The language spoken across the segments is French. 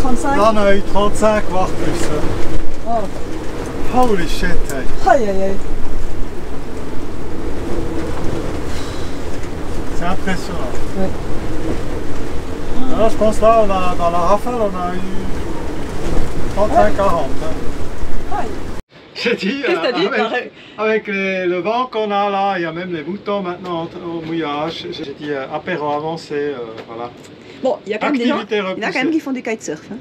35? Là, on a eu 35, voire plus. Oh. Holy shit, hey. Aïe aïe aïe. C'est impressionnant. Ouais. Là, je pense là, dans la rafale, on a eu 35-40. Aïe. J'ai dit, Qu'est-ce que t'as dit? avec le vent qu'on a là, il y a même les moutons maintenant au mouillage. J'ai dit apéro avancé, voilà. Bon, il y a quand même des gens, Activité il y en a repoussée. quand même qui font du kitesurf. Hein.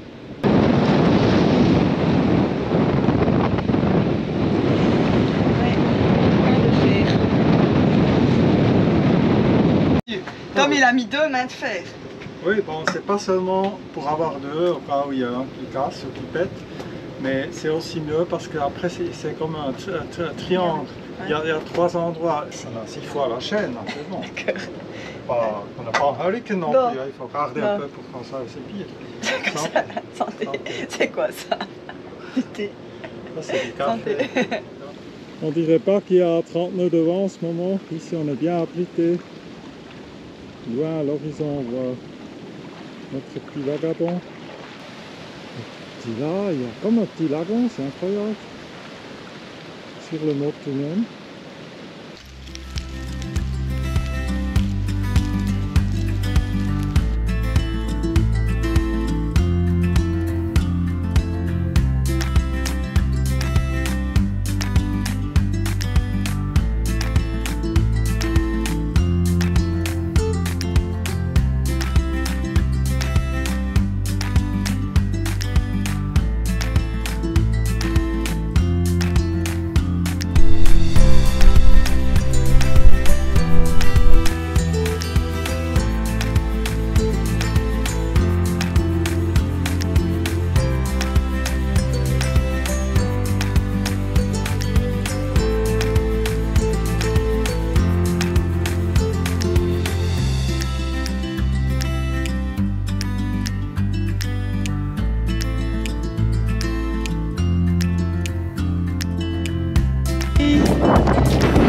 Tom, il a mis 2 mains de fer. Oui, bon, c'est pas seulement pour avoir deux, au cas où il y a un qui casse ou qui pète, mais c'est aussi mieux parce qu'après c'est comme un triangle. Ouais. Il y a 3 endroits. On a 6 fois la chaîne, hein, c'est bon. On n'a pas un hurricane non plus, hein, il faut garder un peu pour quand ça c'est pire. Santé. C'est quoi ça? Du thé. Ça c'est du café. Santé. On dirait pas qu'il y a 30 nœuds de vent en ce moment. Ici on est bien abrité. Loin à l'horizon on voit notre petit vagabond. Et puis là, il y a comme un petit lagon, c'est incroyable. Sur le mot tout de même.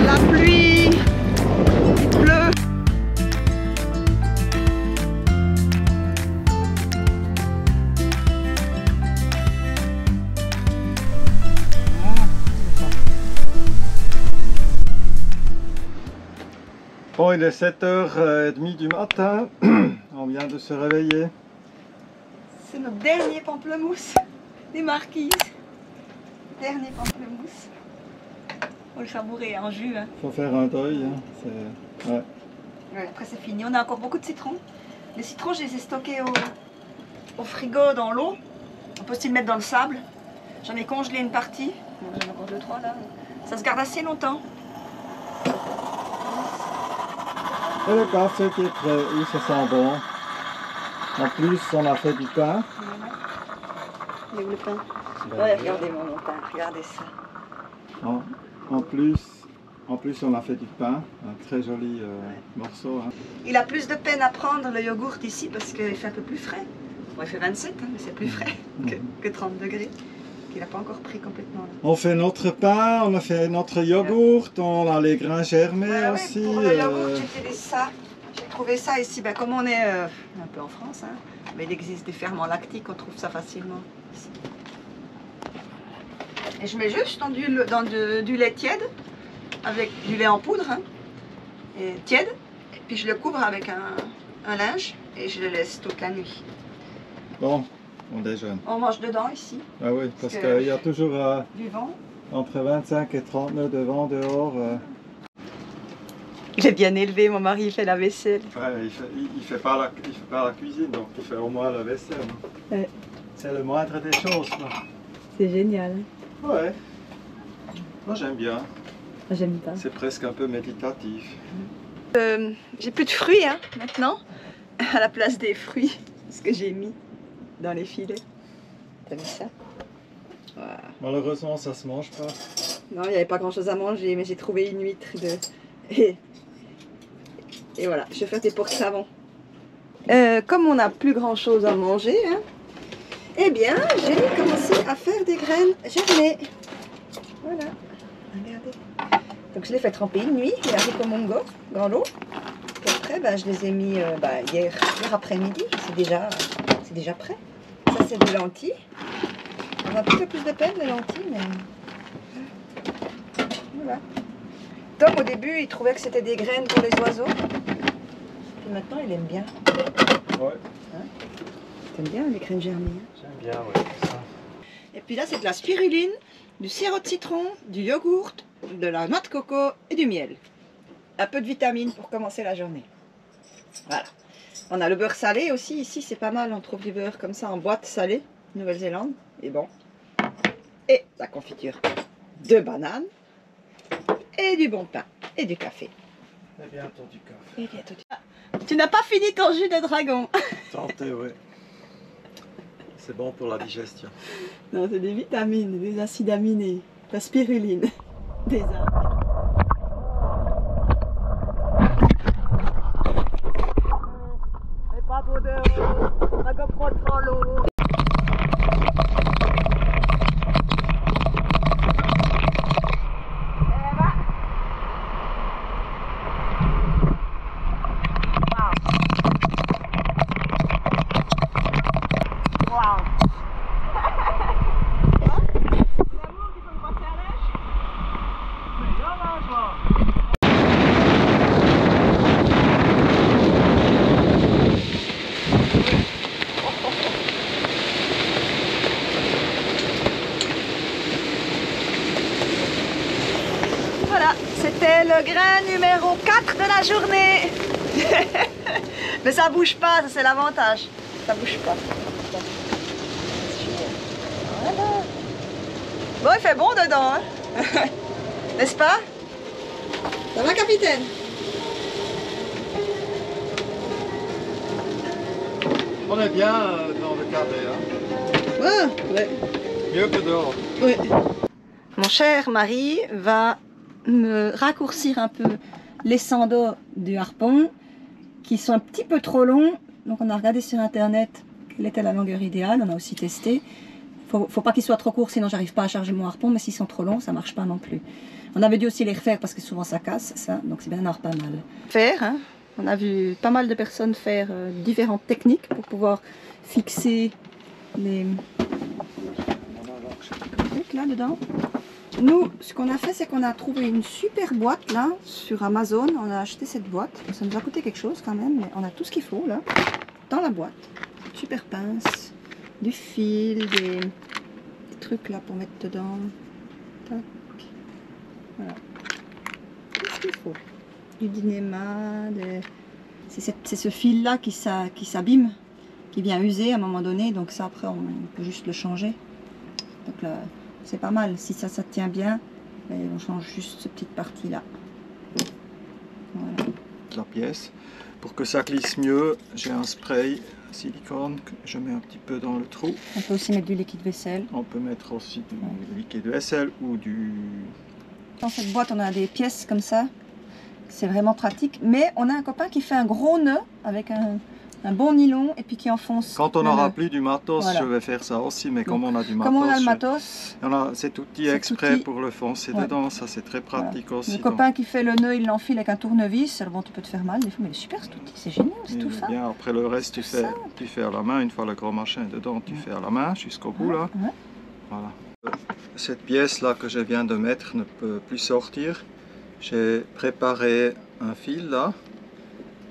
La pluie, il pleut. Bon, il est 7h30 du matin, on vient de se réveiller. C'est notre dernier pamplemousse des marquises. Dernier pamplemousse. Faut le savourer en jus. Hein. Faut faire un deuil, hein. Ouais. Ouais, après c'est fini. On a encore beaucoup de citrons. Les citrons, je les ai stockés au frigo dans l'eau. On peut aussi le mettre dans le sable. J'en ai congelé une partie. J'en ai encore 2-3 là. Ça se garde assez longtemps. Et le café qui est prêt, oui, ça sent bon. En plus, on a fait du pain. Il est où le pain? Ben, Ouais, regardez mon pain, regardez ça. En plus, on a fait du pain, un très joli morceau. Hein. Il a plus de peine à prendre le yogourt ici parce qu'il fait un peu plus frais. Bon, il fait 27, hein, mais c'est plus frais que 30 degrés. Il n'a pas encore pris complètement. Là. On fait notre pain, on a fait notre yogourt, on a les grains germés aussi. Pour le yogourt, j'ai fait ça. J'ai trouvé ça ici, ben, comme on est un peu en France, hein, mais il existe des ferments lactiques, on trouve ça facilement ici. Et je mets juste dans du lait tiède, avec du lait en poudre, hein, et tiède, et puis je le couvre avec un linge et je le laisse toute la nuit. Bon, on déjeune. On mange dedans ici. Ah oui, parce qu'il y a toujours du vent. Entre 25 et 30 nœuds de vent dehors. Il est bien élevé, mon mari il fait la vaisselle. Ouais, il fait pas la cuisine, donc il fait au moins la vaisselle. Ouais. C'est le moindre des choses. C'est génial. Ouais. Moi j'aime bien. J'aime pas. C'est presque un peu méditatif. J'ai plus de fruits hein, maintenant, à la place des fruits, ce que j'ai mis dans les filets. T'as vu ça? Voilà. Malheureusement ça se mange pas. Non, il n'y avait pas grand chose à manger, mais j'ai trouvé une huître et voilà, je vais faire des porte-savons. Comme on n'a plus grand chose à manger, hein, eh bien j'ai commencé à faire des graines germées. Voilà, regardez. Donc je les fais tremper une nuit, les haricots mongo dans l'eau. Puis après, je les ai mis hier après-midi, c'est déjà prêt. Ça c'est des lentilles. On a un petit peu plus de peine, les lentilles, mais... Voilà. Tom, au début, il trouvait que c'était des graines pour les oiseaux. Et maintenant, il aime bien. Ouais. Hein? T'aimes bien les graines germées? J'aime bien, ouais, ça. Et puis là, c'est de la spiruline, du sirop de citron, du yogourt, de la noix de coco et du miel. Un peu de vitamines pour commencer la journée. Voilà. On a le beurre salé aussi. Ici, c'est pas mal. On trouve du beurre comme ça en boîte salée, Nouvelle-Zélande. Et bon. Et la confiture de bananes. Et du bon pain. Et du café. Et bientôt du café. Et bientôt du... Tu n'as pas fini ton jus de dragon. Tentez, ouais. C'est bon pour la digestion. Non, c'est des vitamines, des acides aminés, la spiruline, des arbres. Mais pas beau de haut, on a qu'à prendre l'eau. Voilà, c'était le grain numéro 4 de la journée. Mais ça bouge pas, ça c'est l'avantage. Ça bouge pas. Voilà. Bon, il fait bon dedans, hein. N'est-ce pas? Ça va, capitaine? On est bien dans le carré, hein. Ah, ouais. Mieux que dehors. Oui. Mon cher mari va me raccourcir un peu les sandaux du harpon qui sont un petit peu trop longs. Donc on a regardé sur internet quelle était la longueur idéale, on a aussi testé. Faut pas qu'ils soient trop courts sinon j'arrive pas à charger mon harpon, mais s'ils sont trop longs ça marche pas non plus. On avait dû aussi les refaire parce que souvent ça casse, ça, donc c'est bien d'en avoir pas mal. Faire, hein. On a vu pas mal de personnes faire différentes techniques pour pouvoir fixer les trucs là dedans. Nous, ce qu'on a fait, c'est qu'on a trouvé une super boîte là sur Amazon. On a acheté cette boîte. Ça nous a coûté quelque chose quand même, mais on a tout ce qu'il faut là dans la boîte. Super pince, du fil, des trucs là pour mettre dedans. Tac. Voilà. Tout ce qu'il faut. Du dynéma, c'est ce fil là qui s'abîme, qui vient user à un moment donné. Donc ça après on peut juste le changer. Donc là, c'est pas mal, si ça tient bien, et on change juste cette petite partie là. Voilà. La pièce. Pour que ça glisse mieux, j'ai un spray silicone que je mets un petit peu dans le trou. On peut aussi mettre du liquide vaisselle. On peut mettre aussi du liquide vaisselle ou du... Dans cette boîte, on a des pièces comme ça. C'est vraiment pratique. Mais on a un copain qui fait un gros nœud avec un bon nylon et puis qui enfonce. Quand on n'aura plus du matos, voilà. Je vais faire ça aussi, mais comme on a du matos, comme on a le matos, on a cet outil exprès pour le foncer dedans, ça c'est très pratique aussi. Le copain qui fait le nœud, il l'enfile avec un tournevis. Alors bon, tu peux te faire mal des fois, mais il est super cet outil, c'est génial, c'est tout ça. Bien, après le reste, tu fais à la main, une fois le gros machin est dedans, tu fais à la main jusqu'au bout là. Voilà. Cette pièce là que je viens de mettre ne peut plus sortir. J'ai préparé un fil là.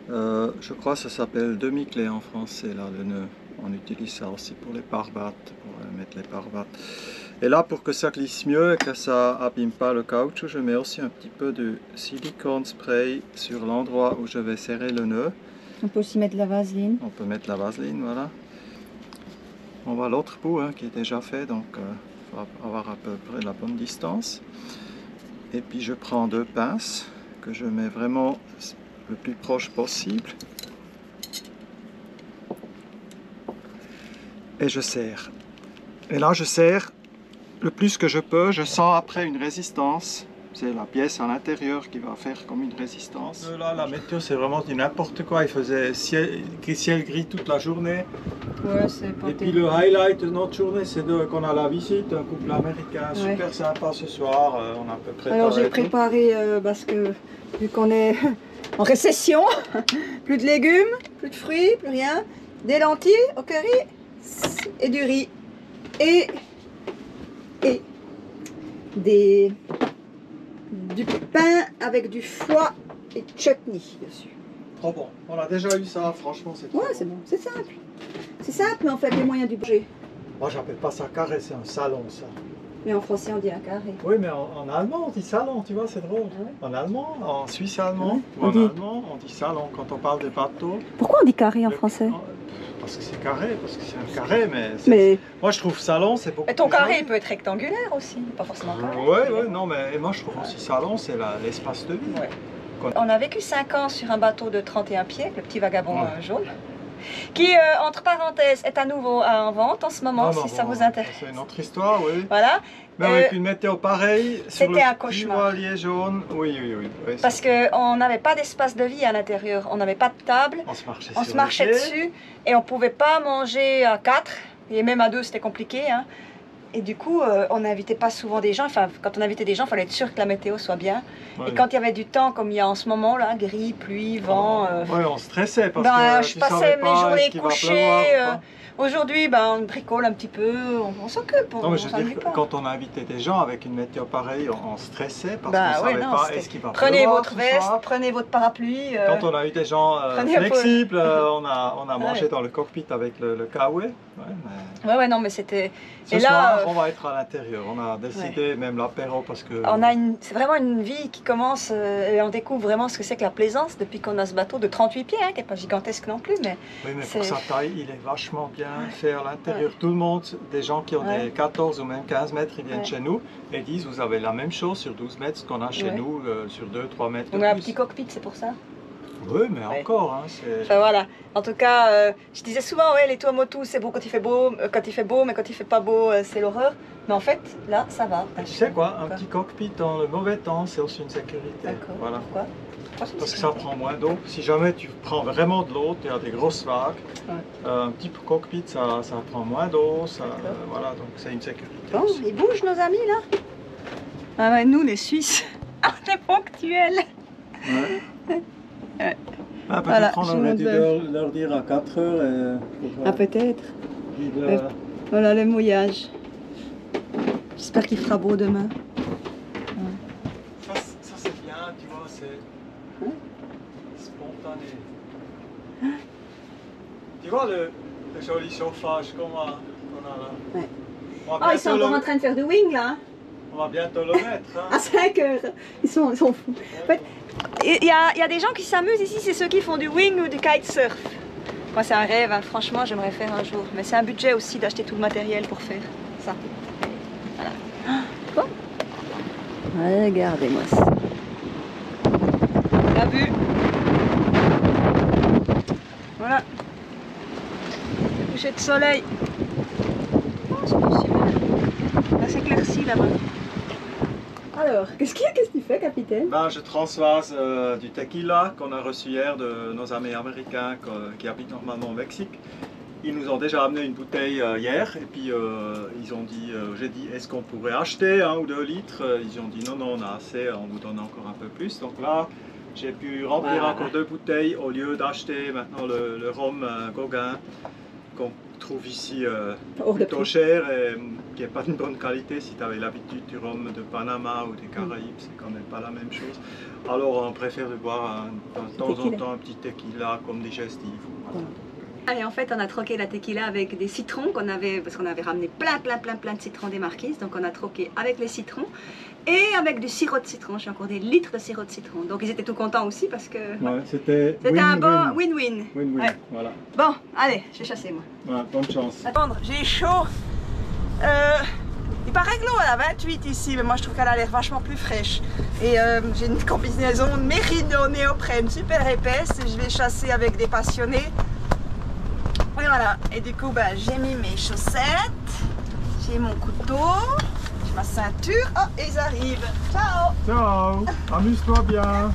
Je crois que ça s'appelle demi-clé en français, là, le nœud. On utilise ça aussi pour les pare-battes, pour mettre les pare-battes. Et là, pour que ça glisse mieux et que ça abîme pas le caoutchouc, je mets aussi un petit peu de silicone spray sur l'endroit où je vais serrer le nœud. On peut aussi mettre de la vaseline. On peut mettre la vaseline, voilà. On voit l'autre bout hein, qui est déjà fait, donc il faut avoir à peu près la bonne distance. Et puis je prends 2 pinces que je mets vraiment le plus proche possible et je serre. Et là je serre le plus que je peux. Je sens après une résistance. C'est la pièce à l'intérieur qui va faire comme une résistance. Là, la météo, c'est vraiment du n'importe quoi. Il faisait ciel gris toute la journée. Ouais, c'est pas et puis le highlight de notre journée, c'est qu'on a la visite d'un couple américain super sympa ce soir. On a à peu près. Alors j'ai préparé parce que vu qu'on est en récession, plus de légumes, plus de fruits, plus rien. Des lentilles au curry, et du riz et du pain avec du foie et chutney dessus. Trop bon. On a déjà eu ça, franchement, c'est trop Ouais, bon. c'est bon, c'est simple. C'est simple, mais en fait, les moyens du budget. Moi, j'appelle pas ça carré, c'est un salon, ça. Mais en français, on dit un carré. Oui, mais en allemand, on dit salon, tu vois, c'est drôle. Ah ouais. En allemand, en suisse allemand, Ouais, ou on en dit- allemand, on dit salon quand on parle des bateaux. Pourquoi on dit carré en Le- français? Parce que c'est carré, parce que c'est un carré, mais, Mais moi je trouve salon, c'est beaucoup Mais ton plus carré joli. peut être rectangulaire aussi, pas forcément carré. Ouais, non, mais moi je trouve aussi salon, c'est l'espace de vie. Ouais. On a vécu 5 ans sur un bateau de 31 pieds, le petit vagabond Ouais. jaune, qui, entre parenthèses, est à nouveau en vente en ce moment, Non, si ça bon, vous intéresse. C'est une autre histoire, oui. Voilà, Mais avec une météo pareille, sur le c'était un petit cauchemar. voilier jaune, oui. Parce qu'on n'avait pas d'espace de vie à l'intérieur, on n'avait pas de table, On se marchait on sur se marchait les pieds. dessus et on pouvait pas manger à 4, et même à 2 c'était compliqué. Hein. Et du coup, on n'invitait pas souvent des gens, enfin quand on invitait des gens, il fallait être sûr que la météo soit bien. Ouais. Et quand il y avait du temps, comme il y a en ce moment là, gris, pluie, vent... Ouais, on stressait parce Ben, que je tu passais savais mes pas journées est-ce qu'il va couchées. pleuvoir ou pas. Aujourd'hui, ben, on bricole un petit peu, on s'occupe, Non, on mais je veux s'ennuie dire, pas. quand on a invité des gens avec une météo pareille, on stressait parce Bah qu'on ouais, savait non, pas c'était- est-ce qu'il va Prenez pleuvoir votre ce veste, soir. prenez votre parapluie. Quand on a eu des gens prenez un peu. flexibles, on a mangé Ouais. dans le cockpit avec le kawaii. Ouais, mais Ouais, non, mais c'était... ce Et soir, là, on va être à l'intérieur. On a décidé, même l'apéro, parce que... c'est vraiment une vie qui commence et on découvre vraiment ce que c'est que la plaisance depuis qu'on a ce bateau de 38 pieds, hein, qui n'est pas gigantesque non plus, mais Oui, mais c'est- pour sa taille, il est vachement bien fait à l'intérieur. Tout le monde, des gens qui ont Ouais. des 14 ou même 15 mètres, ils viennent Ouais. chez nous et disent vous avez la même chose sur 12 mètres qu'on a chez Ouais. nous sur 2-3 mètres de on a un plus. petit cockpit, c'est pour ça. Oui, mais Ouais. encore, hein, c'est... Enfin voilà, en tout cas, je disais souvent, ouais, les toits motos, c'est beau quand il fait beau, mais quand il fait pas beau, c'est l'horreur. Mais en fait, là, ça va. Et tu sais quoi, un Quoi petit cockpit dans le mauvais temps, c'est aussi une sécurité. D'accord. Voilà. Pourquoi? Parce que ça prend moins d'eau. Si jamais tu prends vraiment de l'eau, tu as des grosses vagues, Ouais. un petit cockpit, ça prend moins d'eau. D'accord. Voilà, donc c'est une sécurité Bon, aussi. ils bougent nos amis là. Ah ouais, nous les Suisses, on est ponctuels. Ouais. Ouais. Ah, peut-être Voilà, on je aurait monte dû le- leur dire à 4 heures pour ah, peut-être. vivre Ouais. Voilà le mouillage. J'espère qu'il fera beau demain. Ça c'est bien, tu vois, c'est Hein? spontané. Tu vois le joli chauffage qu'on a là. Ouais. On va Oh, ils sont bientôt encore en train de faire du wing là. on va bientôt le mettre. Hein. À 5 heures. Ils sont fous. fait, Il y a des gens qui s'amusent ici, c'est ceux qui font du wing ou du kitesurf. Moi c'est un rêve, hein. Franchement j'aimerais faire un jour. Mais c'est un budget aussi d'acheter tout le matériel pour faire ça. Regardez-moi ça. La vue. Voilà. Le coucher de soleil. Oh, c'est pas si mal. Là c'est éclairci là-bas. Alors, qu'est-ce que tu fais, capitaine? Ben, je transvase du tequila qu'on a reçu hier de nos amis américains qui habitent normalement au Mexique. Ils nous ont déjà amené une bouteille hier et puis ils ont dit, j'ai dit est-ce qu'on pourrait acheter 1 ou 2 litres? Ils ont dit non, on a assez, on vous donne encore un peu plus. Donc là, j'ai pu remplir Voilà. encore 2 bouteilles au lieu d'acheter maintenant le rhum Gauguin qu'on trouve ici Hors de plutôt prix. cher et qui n'est pas de bonne qualité. Si tu avais l'habitude du rhum de Panama ou des Caraïbes, c'est quand même pas la même chose. Alors on préfère de boire de temps en Tequila. temps un petit tequila comme digestif. Voilà. Et en fait, on a troqué la tequila avec des citrons qu'on avait, parce qu'on avait ramené plein de citrons des Marquises. Donc on a troqué avec les citrons et avec du sirop de citron. J'ai encore des litres de sirop de citron. Donc ils étaient tout contents aussi parce que Ouais, c'était c'était un bon win-win. win-win. Win-win, Ouais. voilà. Bon, allez, je vais chasser moi. Ouais, bonne chance. Attendre, j'ai chaud. Il paraît que l'eau elle a 28 ici, mais moi je trouve qu'elle a l'air vachement plus fraîche. Et j'ai une combinaison mérino néoprène super épaisse. Et je vais chasser avec des passionnés. Et voilà. Et du coup, bah, j'ai mis mes chaussettes, j'ai mon couteau, j'ai ma ceinture. Oh, et ils arrivent. Ciao. Ciao, amuse-toi bien.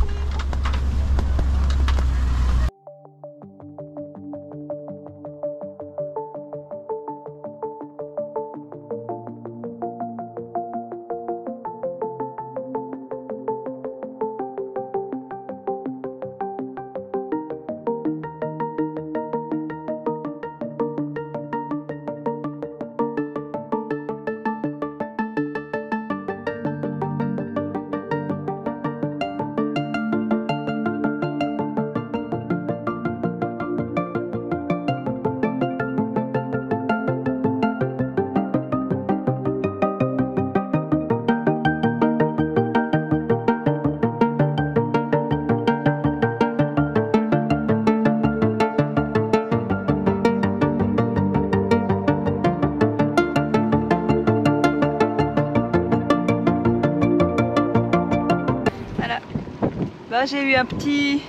Bah, j'ai eu un petit...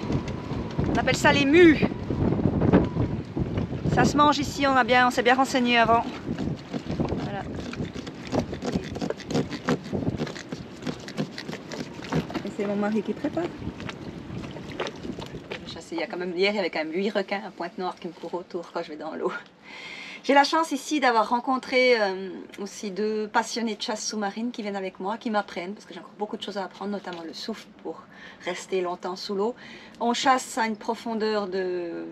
On appelle ça les mues. Ça se mange ici, on s'est bien renseigné avant. Voilà. Et c'est mon mari qui prépare. Il y a quand même hier, il y avait quand même 8 requins à Pointe-Noire qui me courent autour quand je vais dans l'eau. J'ai la chance ici d'avoir rencontré aussi 2 passionnés de chasse sous-marine qui viennent avec moi, qui m'apprennent, parce que j'ai encore beaucoup de choses à apprendre, notamment le souffle pour rester longtemps sous l'eau. On chasse à une profondeur de,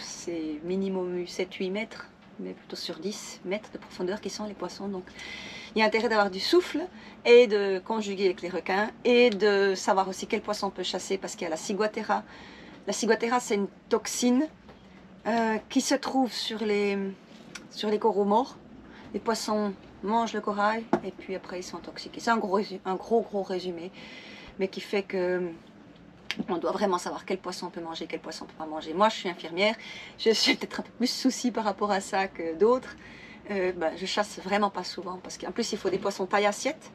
c'est minimum 7-8 mètres, mais plutôt sur 10 mètres de profondeur qui sont les poissons. Donc il y a intérêt d'avoir du souffle et de conjuguer avec les requins et de savoir aussi quel poisson on peut chasser, parce qu'il y a la ciguatera. La ciguatera, c'est une toxine qui se trouve sur les coraux morts. Les poissons mangent le corail et puis après ils sont intoxiqués. C'est un gros résumé, mais qui fait que on doit vraiment savoir quel poisson on peut manger, quel poisson on ne peut pas manger. Moi, je suis infirmière, je suis peut-être un peu plus souci par rapport à ça que d'autres. Je chasse vraiment pas souvent parce qu'en plus il faut des poissons taille assiette.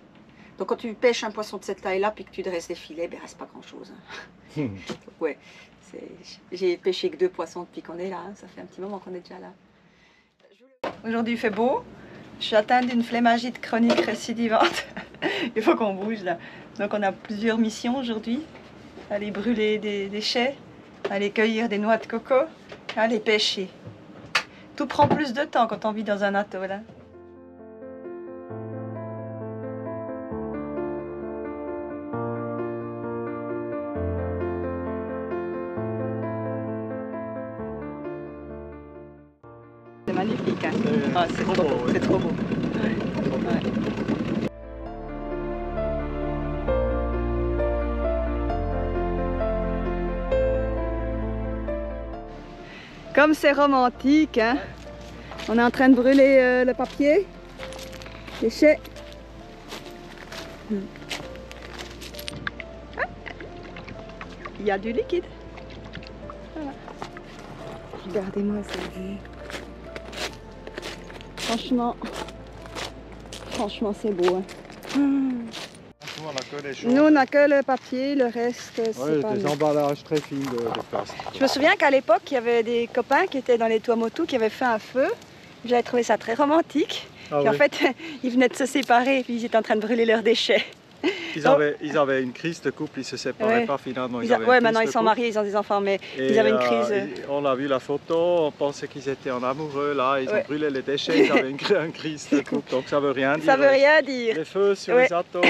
Donc quand tu pêches un poisson de cette taille-là puis que tu dresses des filets, il reste pas grand-chose. Donc, ouais, j'ai pêché que 2 poissons depuis qu'on est là. Hein. Ça fait un petit moment qu'on est déjà là. Aujourd'hui il fait beau, je suis atteinte d'une flémingite chronique récidivante, il faut qu'on bouge là. Donc on a plusieurs missions aujourd'hui, aller brûler des déchets, aller cueillir des noix de coco, aller pêcher. Tout prend plus de temps quand on vit dans un atoll. Hein. C'est magnifique, hein? C'est trop beau, c'est trop beau. Ouais. Comme c'est romantique, hein? On est en train de brûler le papier, déchets. Il y a du liquide. Voilà. Regardez-moi cette vue. Franchement c'est beau. Hein. Nous on n'a que le papier, le reste c'est pas des nous. emballages très fins de plastique. Je me souviens qu'à l'époque il y avait des copains qui étaient dans les Tuamotu qui avaient fait un feu. J'avais trouvé ça très romantique. Ah puis oui. en fait ils venaient de se séparer et puis ils étaient en train de brûler leurs déchets. Ils avaient une crise de couple, ils se séparaient pas finalement. Maintenant ils sont mariés, ils ont des enfants, mais ils avaient une crise. On a vu la photo, on pensait qu'ils étaient en amoureux, là, ils ont brûlé les déchets, ils avaient une crise de couple, donc ça veut rien dire. Ça veut rien dire. Les feux sur les atolls.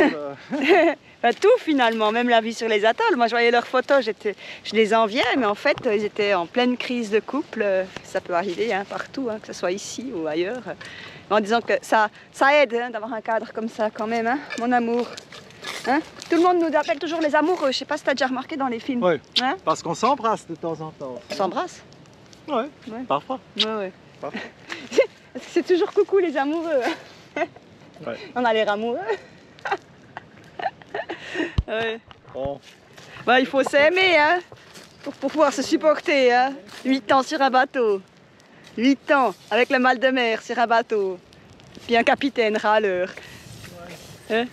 Tout finalement, même la vie sur les atolls. Moi je voyais leurs photos, je les enviais, mais en fait ils étaient en pleine crise de couple. Ça peut arriver hein, partout, hein, que ce soit ici ou ailleurs. En disant que ça aide hein, d'avoir un cadre comme ça quand même, hein, mon amour. Hein? Tout le monde nous appelle toujours les amoureux, je sais pas si tu as déjà remarqué dans les films. Oui, hein? parce qu'on s'embrasse de temps en temps. On s'embrasse? Oui, parfois. Ouais. Parfois. C'est toujours coucou les amoureux. Ouais. On a l'air amoureux. Ouais. Bon. Bah, il faut s'aimer hein, pour pouvoir se supporter. Hein. 8 ans sur un bateau. 8 ans avec le mal de mer sur un bateau. Puis un capitaine râleur. Hein?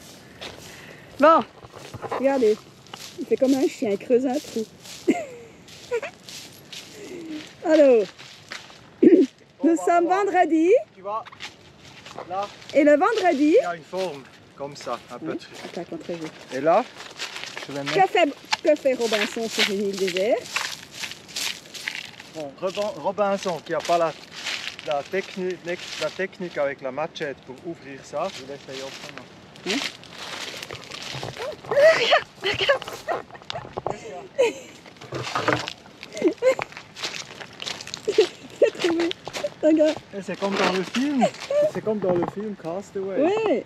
Bon, regardez, il fait comme un chien, il creuse un trou. Alors, nous sommes vendredi. Tu vois, là, et le vendredi... il y a une forme comme ça, un peu truc. Et là, je vais mettre... Que fait Robinson sur une île déserte? Bon, Robinson qui n'a pas la technique avec la machette pour ouvrir ça, je vais essayer autrement. Regarde. Regarde. C'est comme dans le film. C'est comme dans le film Castaway. Ouais.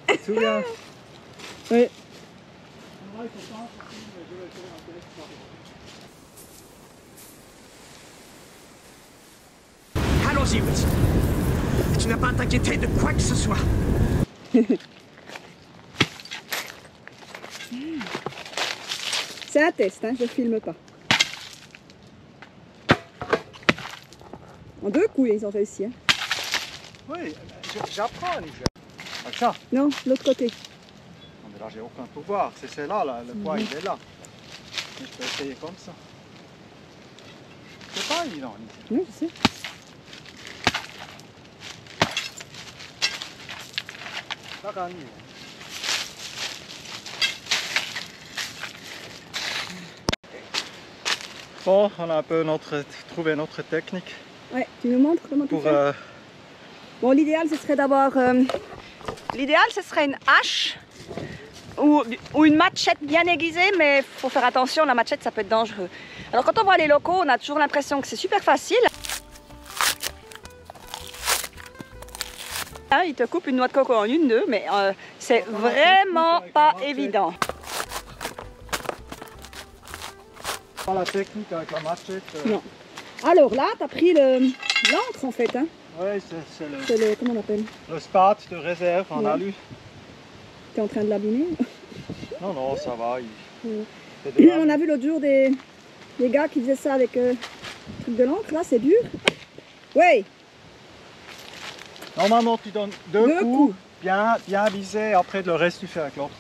Tu te souviens? Oui. Allons-y, Wilson. Tu n'as pas à t'inquiéter de quoi que ce soit. C'est un test, hein, je filme pas. En 2 coups, ils ont réussi. Hein. Oui, j'apprends, Nicolas. Avec ça. Non, l'autre côté. Non, mais là, j'ai aucun pouvoir. C'est là, le poids, il est là. Je peux essayer comme ça. C'est pas évident. Oui, je sais. Pas gagné. Bon, on a un peu trouvé notre technique Ouais, tu nous montres comment tu pour... fais? Bon, l'idéal, ce serait d'avoir... L'idéal, ce serait une hache ou une machette bien aiguisée, mais il faut faire attention, la machette, ça peut être dangereux. Alors, quand on voit les locaux, on a toujours l'impression que c'est super facile. Hein, ils te coupent une noix de coco en une, deux, mais c'est vraiment pas évident. Pas la technique avec la machette. Non. Alors là, tu as pris l'encre en fait. Hein. Oui, C'est le... Comment on appelle? le spat de réserve en Ouais. alu. Tu es en train de l'abîmer? Non, non, ça va. On a vu l'autre jour des gars qui faisaient ça avec le truc de l'encre. Là, c'est dur. Oui. Normalement, tu donnes deux coups, coups. bien visés, après le reste, tu fais avec l'autre.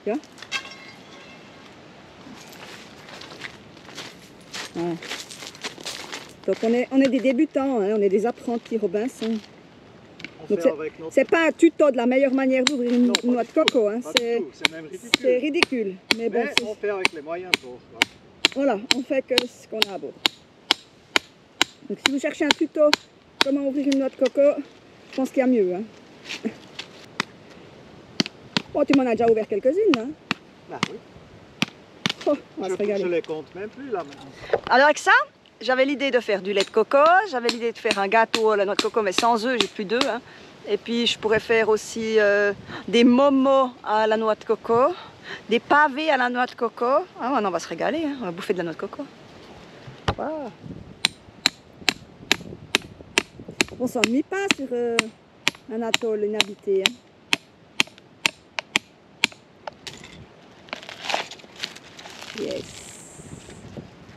Ouais. Donc on est des débutants, hein, on est des apprentis Robinson. On Donc fait avec notre... c'est pas un tuto de la meilleure manière d'ouvrir une Non, pas noix du de coco, hein, Pas du tout, c'est même ridicule. c'est ridicule. Mais bon, Mais on fait avec les moyens pour. voilà, on fait que ce qu'on a à bord. Donc si vous cherchez un tuto comment ouvrir une noix de coco, je pense qu'il y a mieux. Hein. Bon, tu m'en as déjà ouvert quelques-unes, hein. Bah oui. Oh, on va se régaler. Je les compte même plus là maintenant. Alors avec ça, j'avais l'idée de faire du lait de coco, j'avais l'idée de faire un gâteau à la noix de coco, mais sans œufs, j'ai plus d'œufs. Hein. Et puis je pourrais faire aussi des momos à la noix de coco, des pavés à la noix de coco. Ah, on va se régaler, hein. On va bouffer de la noix de coco. Wow. On s'ennuie pas sur un atoll inhabité. Hein. Yes.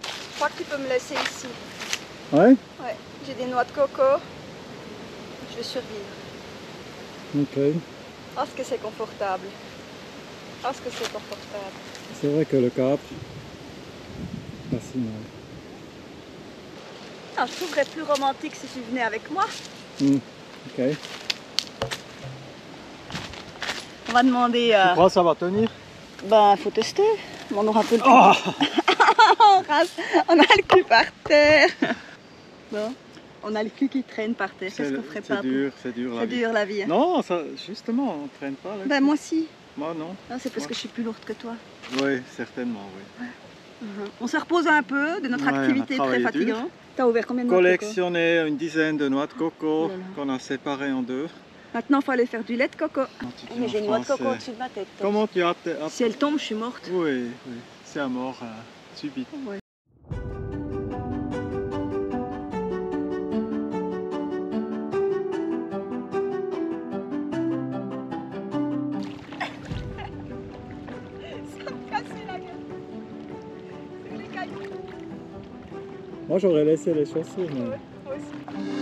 Je crois que tu peux me laisser ici. Ouais. Ouais, j'ai des noix de coco. Je vais survivre. Ok. Oh, ce que c'est confortable. Oh, ce que c'est confortable. C'est vrai que le cadre, fascinant. Ah, je trouverais plus romantique si tu venais avec moi. Ok. On va demander. Tu crois que ça va tenir? Ben, faut tester. On aura un peu le cul. On a le cul par terre. Bon, on a le cul qui traîne par terre. Qu'est-ce qu'on ferait pas? C'est dur la C'est vie. dur la vie. Hein. Non, ça, justement, on ne traîne pas. Là. Ben, moi aussi. Moi non. Ah, c'est parce que je suis plus lourde que toi. Oui, certainement, oui. On se repose un peu de notre Ouais, activité on a très travaillé dur. fatigante. T'as ouvert combien de noix de coco? Collectionner une dizaine de noix de coco Oh là là. qu'on a séparées en deux. Maintenant, il faut aller faire du lait de coco. Tu dis Mais en j'ai une noix de coco français. au-dessus de ma tête. Comment tu as... Si elle tombe, je suis morte. Oui, oui, c'est à mort subite. Ouais. Ça me casse la gueule. C'est les cailloux. Moi j'aurais laissé les chaussures, mais... Ouais, moi aussi.